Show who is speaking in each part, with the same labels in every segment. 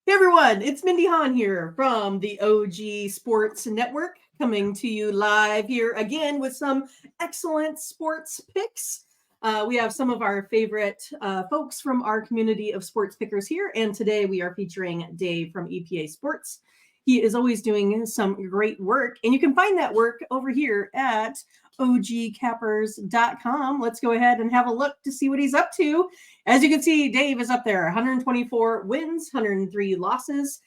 Speaker 1: Hey everyone, it's Mindy Hahn here from the OG Sports Network, coming to you live here again with some excellent sports picks. We have some of our favorite folks from our community of sports pickers here, and today we are featuring Dave from EPA Sports. He is always doing some great work, and you can find that work over here at ogcappers.com. Let's go ahead and have a look to see what he's up to. As you can see, Dave is up there, 124 wins, 103 losses,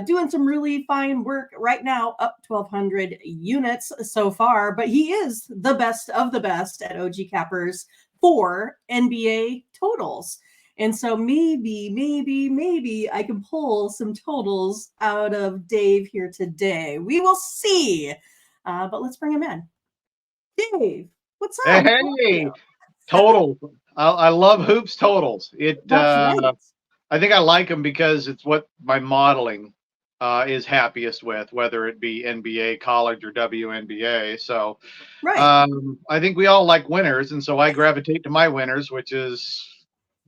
Speaker 1: doing some really fine work right now, up 1,200 units so far. But he is the best of the best at OG Cappers for NBA totals. And so maybe I can pull some totals out of Dave here today. We will see. But let's bring him in. Dave, what's up?
Speaker 2: Hey, totals. I love hoops totals.
Speaker 1: Right.
Speaker 2: I think I like them because it's what my modeling is happiest with, whether it be NBA, college, or WNBA. So
Speaker 1: Right.
Speaker 2: I think we all like winners, and so I gravitate to my winners, which is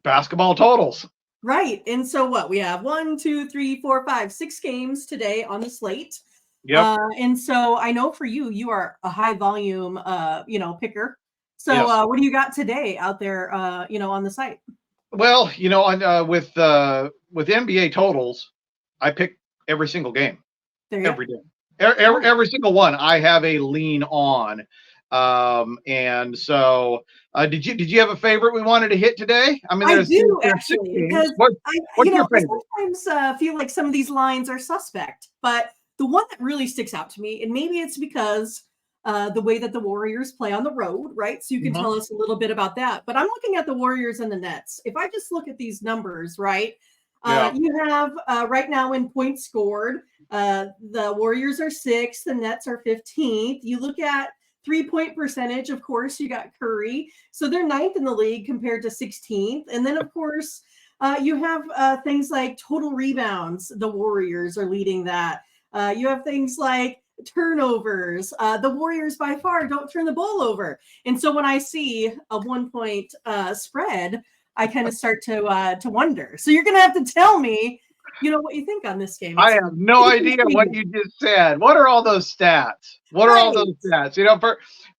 Speaker 2: basketball totals.
Speaker 1: Right. And so what? We have 1, 2, 3, 4, 5, 6 games today on the slate.
Speaker 2: Yep.
Speaker 1: And so I know for you, you are a high volume, picker. So
Speaker 2: Yes.
Speaker 1: what do you got today out there, on the site?
Speaker 2: Well, with NBA totals, I pick every single game,
Speaker 1: There you
Speaker 2: every day, every single one. I have a lean on. And so, did you have a favorite we wanted to hit today? I mean,
Speaker 1: I
Speaker 2: there's
Speaker 1: do
Speaker 2: six
Speaker 1: actually,
Speaker 2: games.
Speaker 1: because
Speaker 2: What's your
Speaker 1: I
Speaker 2: favorite?
Speaker 1: sometimes feel like some of these lines are suspect, but the one that really sticks out to me, and maybe it's because the way that the Warriors play on the road, right? So you can
Speaker 2: Mhm.
Speaker 1: tell us a little bit about that. But I'm looking at the Warriors and the Nets. If I just look at these numbers, right?
Speaker 2: Yeah.
Speaker 1: You have right now in points scored, the Warriors are 6th, the Nets are 15th. You look at 3-point percentage, of course, you got Curry. So they're 9th in the league compared to 16th. And then, of course, you have things like total rebounds. The Warriors are leading that. You have things like turnovers. The Warriors by far don't turn the ball over. And so when I see a 1-point spread, I kind of start to wonder. So you're going to have to tell me, what you think on this game.
Speaker 2: I
Speaker 1: It's
Speaker 2: have no idea what you just said. What are all those stats? What are all
Speaker 1: right.
Speaker 2: those stats?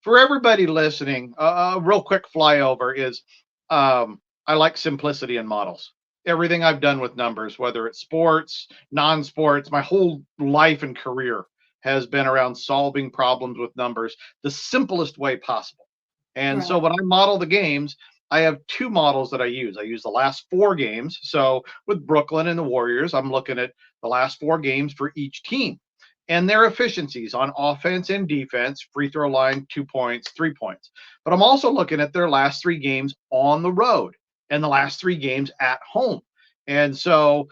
Speaker 2: For everybody listening, a real quick flyover is I like simplicity in models. Everything I've done with numbers, whether it's sports, non-sports, my whole life and career has been around solving problems with numbers the simplest way possible. And
Speaker 1: Right.
Speaker 2: so when I model the games, I have two models that I use. I use the last 4 games. So with Brooklyn and the Warriors, I'm looking at the last 4 games for each team and their efficiencies on offense and defense, free throw line, 2 points, 3 points. But I'm also looking at their last 3 games on the road and the last 3 games at home. And so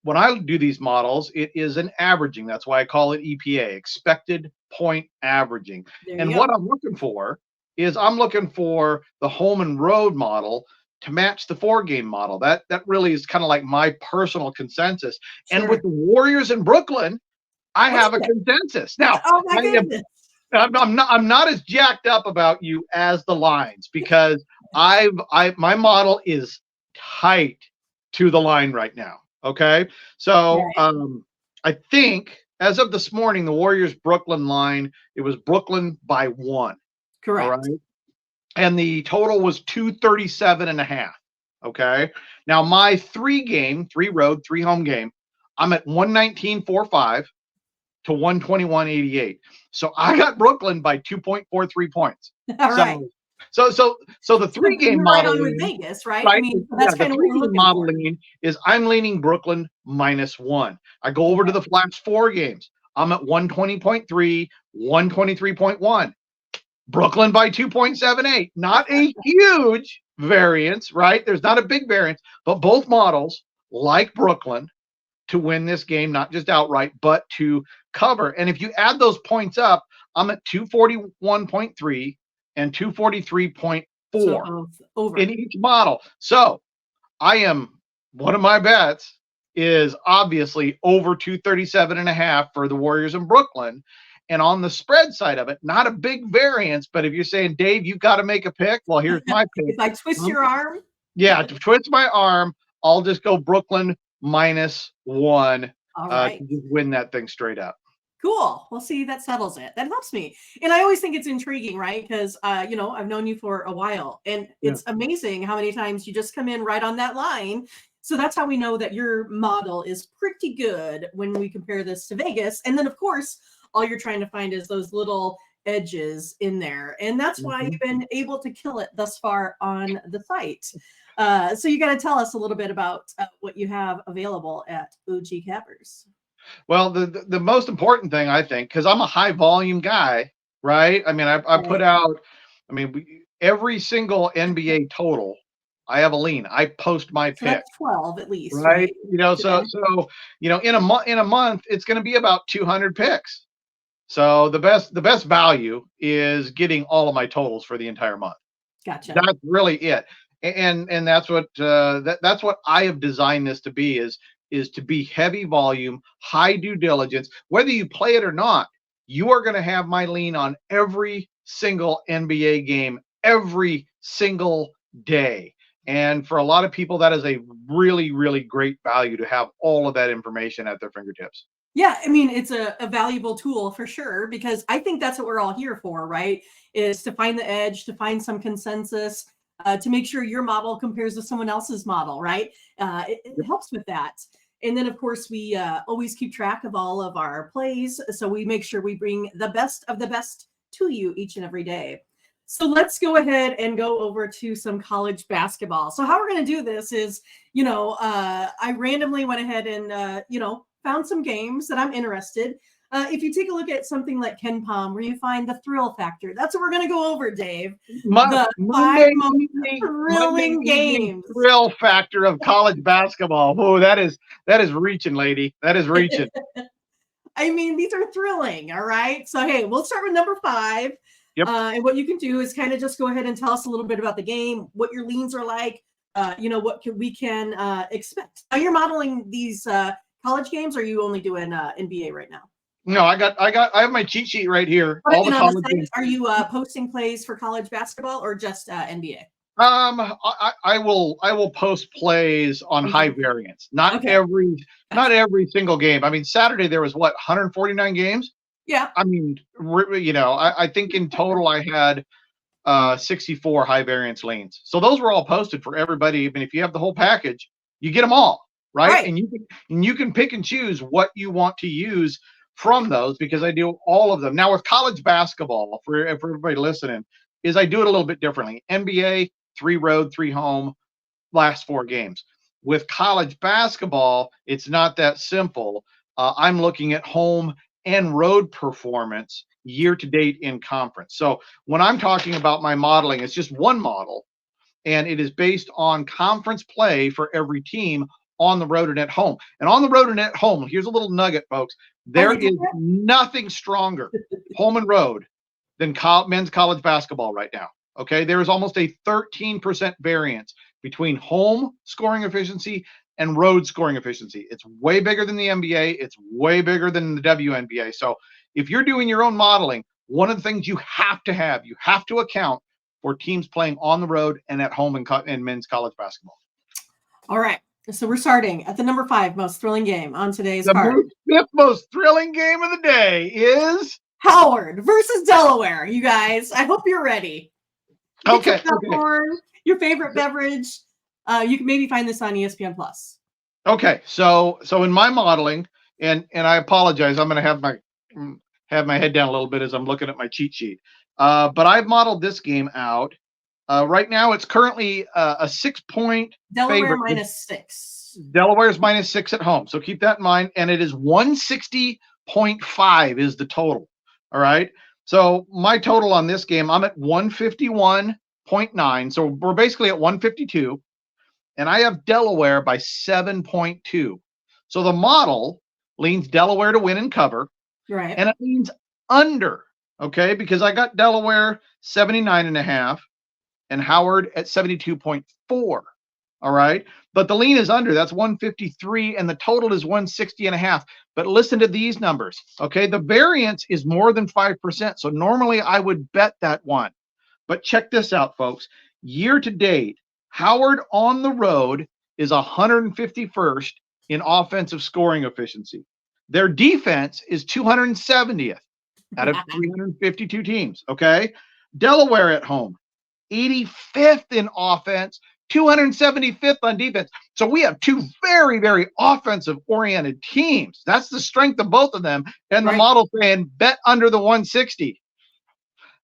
Speaker 2: when I do these models, it is an averaging. That's why I call it EPA, expected point averaging.
Speaker 1: There you
Speaker 2: And
Speaker 1: go.
Speaker 2: what I'm looking for is I'm looking for the home and road model to match the 4-game model. That really is kind of like my personal consensus.
Speaker 1: Sure.
Speaker 2: And with the Warriors in Brooklyn, I
Speaker 1: What
Speaker 2: have
Speaker 1: is
Speaker 2: a
Speaker 1: it?
Speaker 2: consensus. Now,
Speaker 1: Oh my goodness.
Speaker 2: I'm not as jacked up about you as the lines because my model is tight to the line right now. Okay, so
Speaker 1: Right.
Speaker 2: I think as of this morning, the Warriors Brooklyn line, it was Brooklyn by 1. All
Speaker 1: Correct.
Speaker 2: right, and the total was 237.5. Okay, now my 3 road, 3 home game, I'm at 119.45 to 121.88. So I got Brooklyn by 2.43 points.
Speaker 1: All right.
Speaker 2: So the
Speaker 1: So
Speaker 2: 3-game
Speaker 1: you're right on with
Speaker 2: modeling,
Speaker 1: Vegas, right? I
Speaker 2: right?
Speaker 1: mean,
Speaker 2: Yeah,
Speaker 1: that's
Speaker 2: the
Speaker 1: kind of what we're
Speaker 2: 3-game
Speaker 1: looking for.
Speaker 2: modeling is I'm leaning Brooklyn -1. I go over to
Speaker 1: Okay.
Speaker 2: the last 4 games. I'm at 120.3, 123.1. Brooklyn by 2.78. Not a huge variance, right? There's not a big variance, but both models like Brooklyn to win this game, not just outright, but to cover. And if you add those points up, I'm at 241.3 and 243.4
Speaker 1: So both over.
Speaker 2: in each model. So one of my bets is obviously over 237.5 for the Warriors in Brooklyn. And on the spread side of it, not a big variance, but if you're saying, Dave, you've got to make a pick, well, here's my pick.
Speaker 1: If I twist your arm.
Speaker 2: Yeah, to twist my arm, I'll just go Brooklyn -1
Speaker 1: All
Speaker 2: to
Speaker 1: right.
Speaker 2: just win that thing straight up.
Speaker 1: Cool. Well, see, that settles it. That helps me. And I always think it's intriguing, right? Because, I've known you for a while, and
Speaker 2: Yeah.
Speaker 1: it's amazing how many times you just come in right on that line. So that's how we know that your model is pretty good when we compare this to Vegas. And then, of course, all you're trying to find is those little edges in there. And that's why
Speaker 2: Mhm.
Speaker 1: you've been able to kill it thus far on the site. So you got to tell us a little bit about what you have available at OG Cappers.
Speaker 2: Well, the most important thing I think, because I'm a high volume guy, right? I mean, I put
Speaker 1: Right.
Speaker 2: out, I mean, every single NBA total, I have a lean. I post my
Speaker 1: So
Speaker 2: pick,
Speaker 1: that's 12 at least,
Speaker 2: right?
Speaker 1: right?
Speaker 2: So
Speaker 1: Okay.
Speaker 2: in a month, it's going to be about 200 picks. So the best value is getting all of my totals for the entire month.
Speaker 1: Gotcha.
Speaker 2: That's really it. And that's what that's what I have designed this to be is to be heavy volume, high due diligence. Whether you play it or not, you are going to have my lean on every single NBA game every single day. And for a lot of people, that is a really, really great value to have all of that information at their fingertips.
Speaker 1: Yeah, I mean, it's a valuable tool for sure because I think that's what we're all here for, right? Is to find the edge, to find some consensus, to make sure your model compares to someone else's model, right? It helps with that. And then, of course, we always keep track of all of our plays. So we make sure we bring the best of the best to you each and every day. So let's go ahead and go over to some college basketball. So, how we're going to do this is, I randomly went ahead and, found some games that I'm interested. If you take a look at something like Ken Palm, where you find the thrill factor, that's what we're going to go over, Dave. The five most
Speaker 2: Monday
Speaker 1: thrilling
Speaker 2: evening
Speaker 1: games.
Speaker 2: thrill factor of college basketball. Oh, that is reaching, lady. That is reaching.
Speaker 1: I mean, these are thrilling. All right. So, hey, we'll start with number 5.
Speaker 2: Yep.
Speaker 1: And what you can do is kind of just go ahead and tell us a little bit about the game, what your leans are like, we can expect. Now, you're modeling these college games, or are you only doing NBA right now?
Speaker 2: No, I have my cheat sheet right here. All the
Speaker 1: And on the
Speaker 2: college
Speaker 1: site,
Speaker 2: games.
Speaker 1: are you posting plays for college basketball or just NBA?
Speaker 2: I will post plays on high
Speaker 1: Okay.
Speaker 2: variance. Not
Speaker 1: Okay.
Speaker 2: not every single game. I mean, Saturday there was what 149 games.
Speaker 1: Yeah.
Speaker 2: I mean, I think in total I had 64 high variance lanes. So those were all posted for everybody. I mean, if you have the whole package, you get them all, right?
Speaker 1: Right.
Speaker 2: And you can pick and choose what you want to use from those because I do all of them. Now with college basketball, for everybody listening, is I do it a little bit differently. NBA, 3 road, 3 home, last 4 games. With college basketball, it's not that simple. I'm looking at home and road performance year to date in conference. So when I'm talking about my modeling, it's just one model, and it is based on conference play for every team on the road and at home. And on the road and at home, here's a little nugget, folks.
Speaker 1: Oh,
Speaker 2: There
Speaker 1: they do
Speaker 2: is nothing stronger, home and road, than men's college basketball right now. Okay, there is almost a 13% variance between home scoring efficiency and road scoring efficiency. It's way bigger than the NBA. It's way bigger than the WNBA. So if you're doing your own modeling, one of the things you have to account for teams playing on the road and at home in men's college basketball.
Speaker 1: All right. So we're starting at the number 5 most thrilling game on today's
Speaker 2: The
Speaker 1: card.
Speaker 2: fifth most thrilling game of the day is
Speaker 1: Howard versus Delaware, you guys. I hope you're ready. Get your
Speaker 2: okay.
Speaker 1: popcorn, your favorite beverage. You can maybe find this on ESPN Plus.
Speaker 2: Okay, so in my modeling, and I apologize, I'm going to have my head down a little bit as I'm looking at my cheat sheet. But I've modeled this game out. Right now, it's currently a 6-point
Speaker 1: Delaware
Speaker 2: favorite.
Speaker 1: -6.
Speaker 2: Delaware's -6 at home, so keep that in mind. And it is 160.5 is the total. All right. So my total on this game, I'm at 151.9. So we're basically at 152. And I have Delaware by 7.2. So the model leans Delaware to win and cover,
Speaker 1: Right.
Speaker 2: and it leans under, okay, because I got Delaware 79.5 and Howard at 72.4. All right. But the lean is under. That's 153, and the total is 160.5. But listen to these numbers. Okay. The variance is more than 5%. So normally I would bet that one. But check this out, folks. Year to date, Howard on the road is 151st in offensive scoring efficiency. Their defense is 270th out of 352 teams. Okay. Delaware at home, 85th in offense, 275th on defense. So we have two very, very offensive oriented teams. That's the strength of both of them. And the model saying bet under the 160.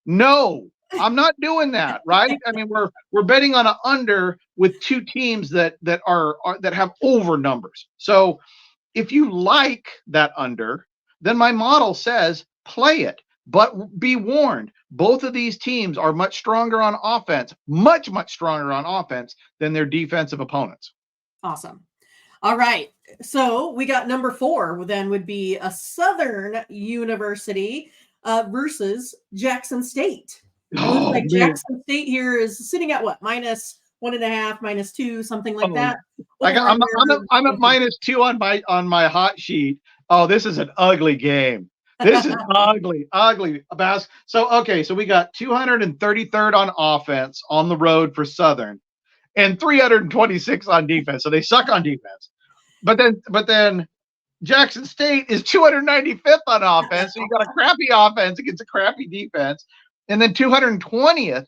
Speaker 2: No, I'm not doing that, right? I mean, we're betting on an under with two teams that are that have over numbers. So if you like that under, then my model says play it. But be warned, both of these teams are much stronger on offense, much, much stronger on offense than their defensive opponents.
Speaker 1: Awesome. All right. So we got number 4 then would be a Southern University versus Jackson State. It looks like Jackson State here is sitting at what? -1.5, -2, something like that.
Speaker 2: I'm at -2 on my hot sheet. Oh, this is an ugly game. This is ugly. So, okay, so we got 233rd on offense on the road for Southern and 326 on defense. So they suck on defense. But then Jackson State is 295th on offense. So you got a crappy offense against a crappy defense, and then 220th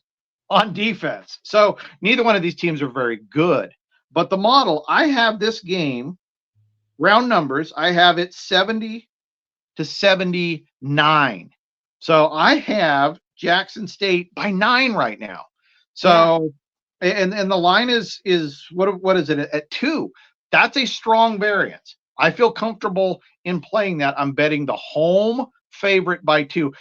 Speaker 2: on defense. So neither one of these teams are very good. But the model, I have this game, round numbers, I have it 70 to 79. So I have Jackson State by 9 right now. So and the line is what is it at 2? That's a strong variance. I feel comfortable in playing that. I'm betting the home favorite by 2.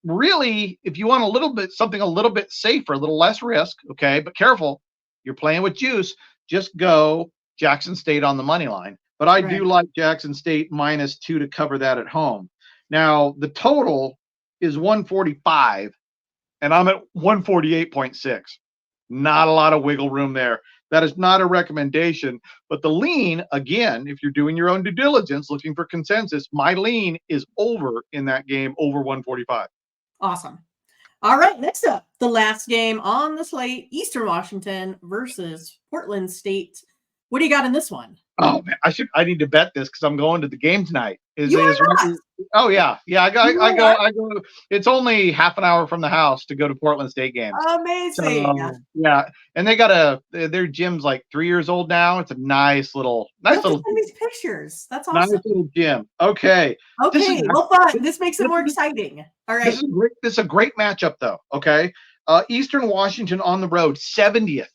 Speaker 2: Really, if you want something a little bit safer, a little less risk, okay, but careful, you're playing with juice, just go Jackson State on the money line. But I do like Jackson State -2 to cover that at home. Now, the total is 145, and I'm at 148.6. Not a lot of wiggle room there. That is not a recommendation. But the lean, again, if you're doing your own due diligence, looking for consensus, my lean is over in that game, over 145.
Speaker 1: Awesome. All right, next up, the last game on the slate, Eastern Washington versus Portland State. What do you got in this one?
Speaker 2: Oh man, I need to bet this because I'm going to the game tonight.
Speaker 1: Oh
Speaker 2: yeah. I go. It's only half an hour from the house to go to Portland State games.
Speaker 1: Amazing.
Speaker 2: So, yeah, and their gym's like 3 years old now. It's a nice little.
Speaker 1: Send these pictures. That's awesome.
Speaker 2: Nice little gym. Okay.
Speaker 1: Well, fun. This makes it more exciting. All right.
Speaker 2: This is a great matchup though. Okay. Eastern Washington on the road, 70th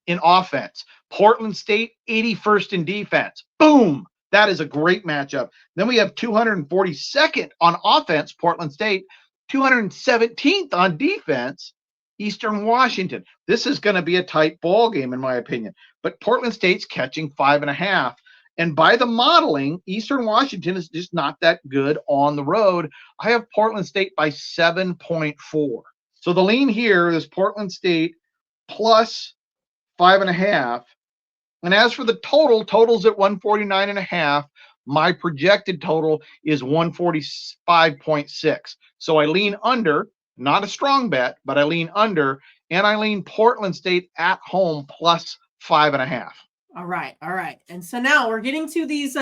Speaker 2: in offense. Portland State, 81st in defense. Boom. That is a great matchup. Then we have 242nd on offense, Portland State, 217th on defense, Eastern Washington. This is going to be a tight ball game, in my opinion. But Portland State's catching 5.5. And by the modeling, Eastern Washington is just not that good on the road. I have Portland State by 7.4. So the lean here is Portland State plus 5.5. And as for the total's at 149.5. My projected total is 145.6. So I lean under, not a strong bet, but I lean under, and I lean Portland State at home plus 5.5.
Speaker 1: All right. And so now we're getting to these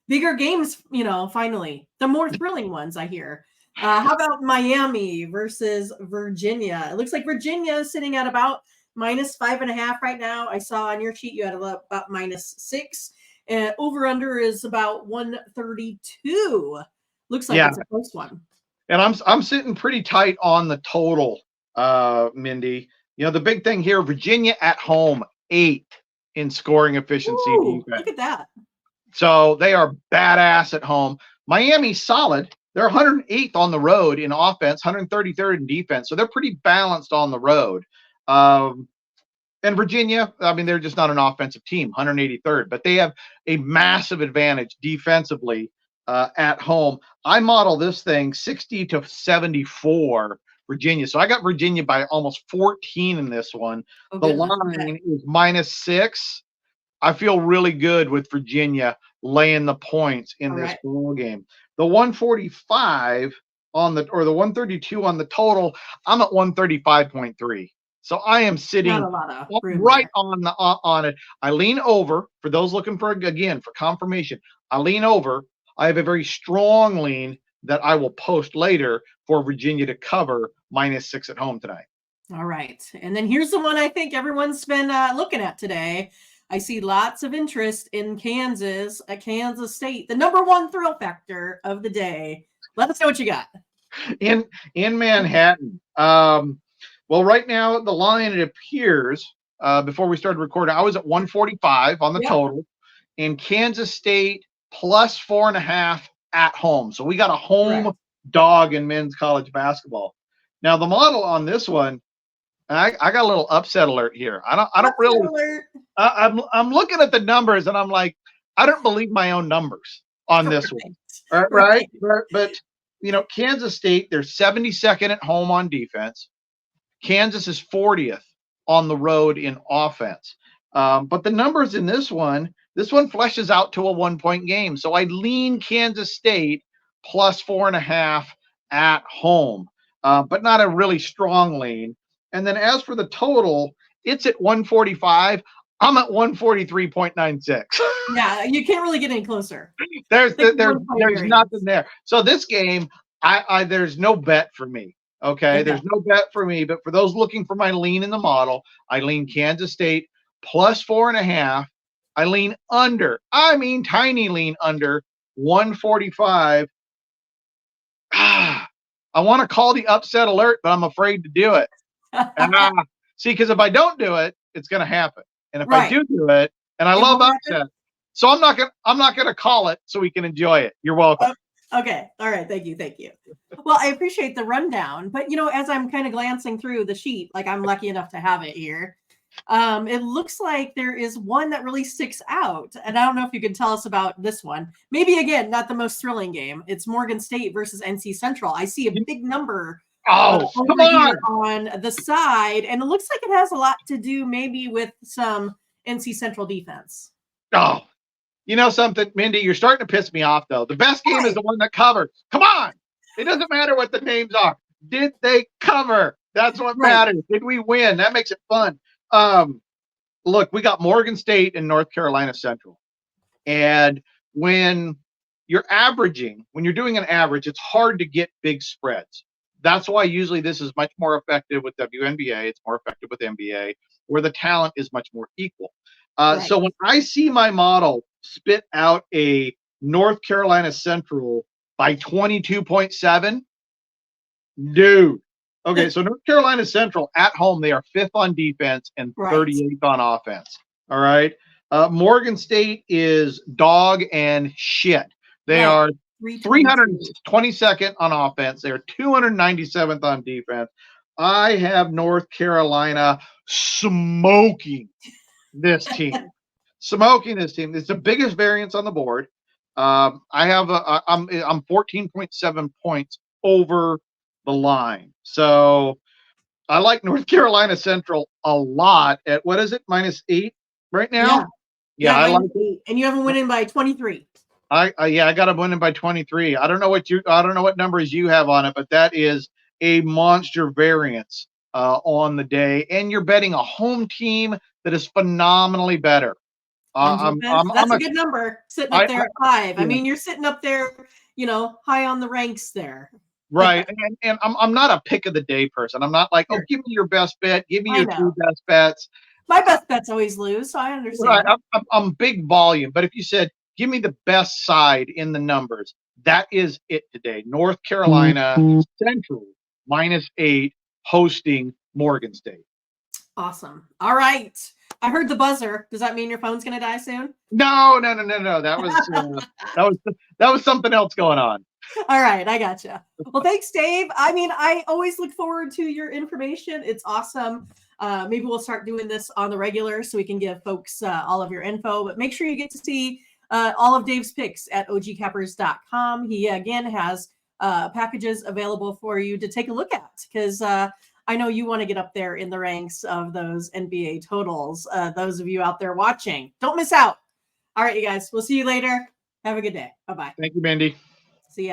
Speaker 1: bigger games, finally, the more thrilling ones, I hear. How about Miami versus Virginia? It looks like Virginia is sitting at about -5.5 right now. I saw on your sheet you had about -6, and over under is about 132. Looks like it's a close one.
Speaker 2: And I'm sitting pretty tight on the total, Mindy. The big thing here, Virginia at home, 8 in scoring efficiency.
Speaker 1: Ooh, look at that.
Speaker 2: So they are badass at home. Miami's solid. They're 108th on the road in offense, 133rd in defense. So they're pretty balanced on the road. And Virginia, I mean, they're just not an offensive team, 183rd, but they have a massive advantage defensively at home. I model this thing 60 to 74 Virginia. So I got Virginia by almost 14 in this one. The line is -6. I feel really good with Virginia laying the points in this ball game. The 145 the 132 on the total, I'm at 135.3. So I am
Speaker 1: Not
Speaker 2: sitting
Speaker 1: a lot of room
Speaker 2: right
Speaker 1: there.
Speaker 2: on it. I lean over for those looking for again for confirmation. I lean over. I have a very strong lean that I will post later for Virginia to cover -6 at home tonight.
Speaker 1: All right. And then here's the one I think everyone's been looking at today. I see lots of interest in Kansas, at Kansas State, the number one thrill factor of the day. Let us know what you got.
Speaker 2: In Manhattan. Well, right now the line, it appears, before we started recording, I was at 145 on the
Speaker 1: Yep.
Speaker 2: total. In Kansas State plus 4.5 at home. So we got a home
Speaker 1: Correct.
Speaker 2: dog in men's college basketball. Now the model on this one, I got a little upset alert here. I don't really.
Speaker 1: Alert.
Speaker 2: I'm looking at the numbers and I'm like, I don't believe my own numbers on this one. Right,
Speaker 1: Right.
Speaker 2: but you know, Kansas State, they're 72nd at home on defense. Kansas is 40th on the road in offense. But the numbers in this one fleshes out to a 1-point game. So I lean Kansas State plus 4.5 at home, but not a really strong lean. And then as for the total, it's at 145. I'm at 143.96.
Speaker 1: Yeah, you can't really get any closer.
Speaker 2: there's
Speaker 1: Like
Speaker 2: there's
Speaker 1: 1 point
Speaker 2: there's
Speaker 1: variance.
Speaker 2: nothing there. So this game, I there's no bet for me. Okay, there's no bet for me. But for those looking for my lean in the model, I lean Kansas State plus 4.5. I lean under. I mean, tiny lean under 145. I want to call the upset alert, but I'm afraid to do it. See, because if I don't do it, it's going to happen. And if I do it, and I love upset, so I'm not gonna call it so we can enjoy it. You're welcome.
Speaker 1: Okay. All right. Thank you. Thank you. Well, I appreciate the rundown, but you know, as I'm kind of glancing through the sheet, like I'm lucky enough to have it here. It looks like there is one that really sticks out, and I don't know if you can tell us about this one. Maybe again, not the most thrilling game. It's Morgan State versus NC Central. I see a big number.
Speaker 2: Oh, come
Speaker 1: on the side, and it looks like it has a lot to do maybe with some NC Central defense.
Speaker 2: Oh, you know something, Mindy? You're starting to piss me off, though. The best game is the one that covers. Come on. It doesn't matter what the names are. Did they cover? That's what matters. Did we win? That makes it fun. Look, we got Morgan State and North Carolina Central. And when you're doing an average, it's hard to get big spreads. That's why usually this is much more effective with WNBA. It's more effective with NBA, where the talent is much more equal. So when I see my model spit out a North Carolina Central by 22.7, dude. Okay, so North Carolina Central at home, they are 5th on defense and 38th on offense. All right. Morgan State is dog and shit. They are 322nd on offense. They're 297th on defense. I have North Carolina smoking this team. It's the biggest variance on the board. I'm 14.7 points over the line. So I like North Carolina Central a lot at, what is it, -8 right now? Yeah, I like it.
Speaker 1: And you have them winning by 23.
Speaker 2: I got them winning by 23. I don't know what numbers you have on it, but that is a monster variance on the day. And you're betting a home team that is phenomenally better.
Speaker 1: That's a good number, sitting up there at 5. I mean, you're sitting up there, you know, high on the ranks there.
Speaker 2: Right. And I'm not a pick of the day person. I'm not like, oh, give me your best bet. Give me your 2 best bets.
Speaker 1: My best bets always lose, so I understand.
Speaker 2: Right. I'm big volume. But if you said, give me the best side in the numbers, that is it today. North Carolina Central -8 hosting Morgan State.
Speaker 1: Awesome. All right. I heard the buzzer. Does that mean your phone's going to die soon?
Speaker 2: No. That was something else going on.
Speaker 1: All right, I gotcha. Well, thanks, Dave. I mean, I always look forward to your information. It's awesome. Maybe we'll start doing this on the regular so we can give folks all of your info. But make sure you get to see all of Dave's picks at ogcappers.com. He, again, has packages available for you to take a look at because I know you want to get up there in the ranks of those NBA totals. Those of you out there watching, don't miss out. All right, you guys. We'll see you later. Have a good day. Bye-bye.
Speaker 2: Thank you, Mandy.